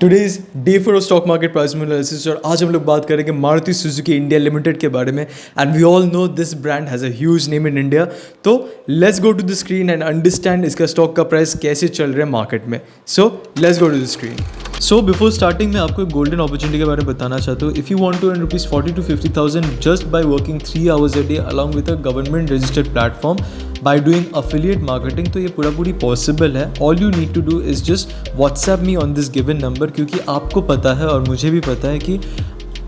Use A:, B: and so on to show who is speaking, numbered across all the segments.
A: Today's day for stock market price analysis और आज हम लोग बात करेंगे मारुति सुजुकी इंडिया लिमिटेड के बारे में। And we all know this brand has a huge name in India. तो let's go to the screen and understand इसका स्टॉक का प्राइस कैसे चल रहा है मार्केट में। So let's go to the screen. So before starting मैं आपको एक गोल्डन अपॉर्चुनिटी के बारे में बताना चाहता हूँ। If you want to earn ₹40,000 to 50,000 just by working 3 hours a day along with a government registered platform by doing affiliate marketing, तो ये पूरी पॉसिबल है। All you need to do is just WhatsApp me on this given number, क्योंकि आपको पता है और मुझे भी पता है कि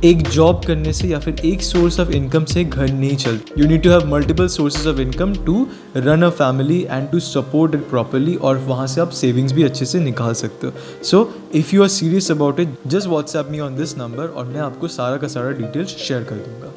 A: एक जॉब करने से या फिर एक सोर्स ऑफ इनकम से घर नहीं चलता। You need to have multiple sources of income to run a family and to support it properly, और वहाँ से आप सेविंग्स भी अच्छे से निकाल सकते हो। So if you are serious about it just WhatsApp me on this number और मैं आपको सारा का सारा डिटेल्स शेयर कर दूंगा।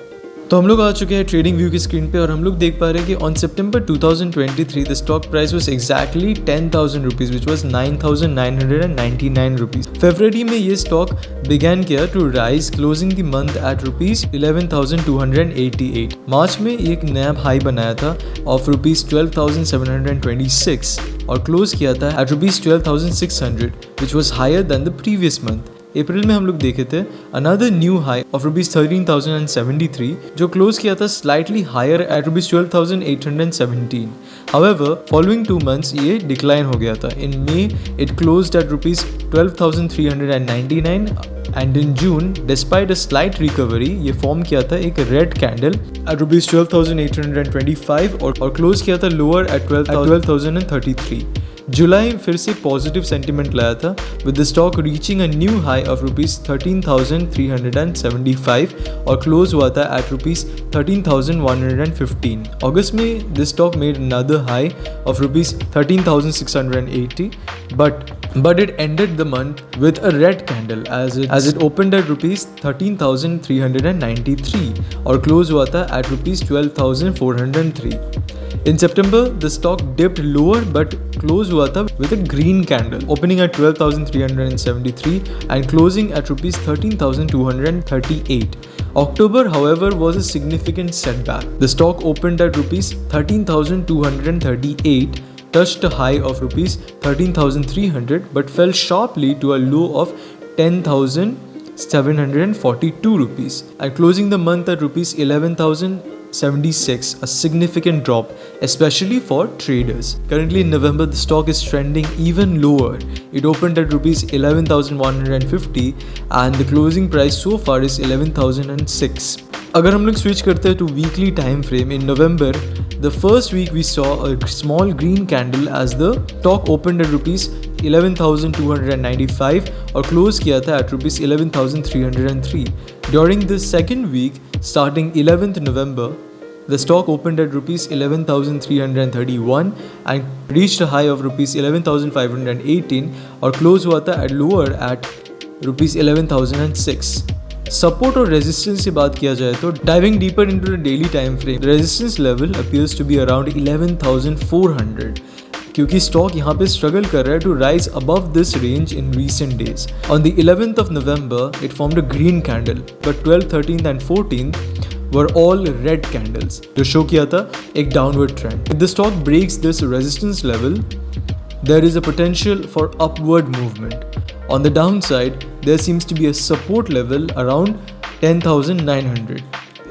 A: तो हम लोग आ चुके हैं ट्रेडिंग व्यू की स्क्रीन पे और हम लोग देख पा रहे हैं कि on September 2023 the stock price was exactly 10,000 rupees which was 9,999 rupees. फरवरी में ये स्टॉक बिगैन किया to rise, closing the month at rupees 11,288। मार्च में एक नया हाई बनाया था ऑफ रुपीज 12,726 और क्लोज किया था at rupees 12,600 which was higher than the previous month. अप्रैल में हम लोग देखे थे another new high of rupees 13,073 जो क्लोज किया था slightly higher at rupees 12,817। However following 2 months ये डिक्लाइन हो गया था। In May it closed at rupees 12,399 and in June despite a slight recovery ये फॉर्म किया था एक रेड कैंडल एट रुपीज 12,825 और क्लोज किया था लोअर एट 12,033। जुलाई फिर से पॉजिटिव सेंटिमेंट लाया था with the stock reaching a new high of rupees 13,375 और क्लोज हुआ था एट रुपीज 13,115। अगस्त में the stock made another high of rupees 13,680 but it ended the month with a red candle as it opened at rupees 13,393 और close हुआ था at rupees 12,403. In September, the stock dipped lower but close हुआ था with a green candle, opening at 12,373 and closing at rupees 13,238. October, however, was a significant setback. The stock opened at rupees 13,238, touched a high of rupees 13,300 but fell sharply to a low of 10,742 rupees and closing the month at rupees 11,076, a significant drop especially for traders. Currently in November the stock is trending even lower. It opened at rupees 11,150 and the closing price so far is 11,006. अगर हम लोग switch करते हैं to weekly time frame, in November the first week we saw a small green candle as the stock opened at rupees 11,295 और close किया था at rupees 11,303. During the second week starting 11th November the stock opened at rupees 11,331 and reached a high of rupees 11,518 और close हुआ था at lower at rupees 11,006. Support और resistance से बात किया जाए तो diving deeper into the daily time frame, resistance level appears to be around 11,400 क्योंकि स्टॉक यहाँ पे स्ट्रगल कर रहा है to rise above this range in recent days. On the 11th of November it formed a green candle but 12th, 13th एंड 14th were all red candles जो show किया था एक downward trend. If the stock breaks this resistance level, there is a potential for upward movement. On the downside, there seems to be a support level around 10,900.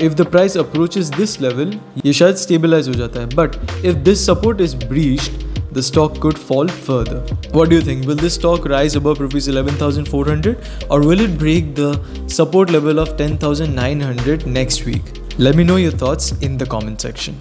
A: If the price approaches this level, ये शायद stabilize हो जाता है. But if this support is breached, the stock could fall further. What do you think? Will this stock rise above rupees 11,400 or will it break the support level of 10,900 next week? Let me know your thoughts in the comment section.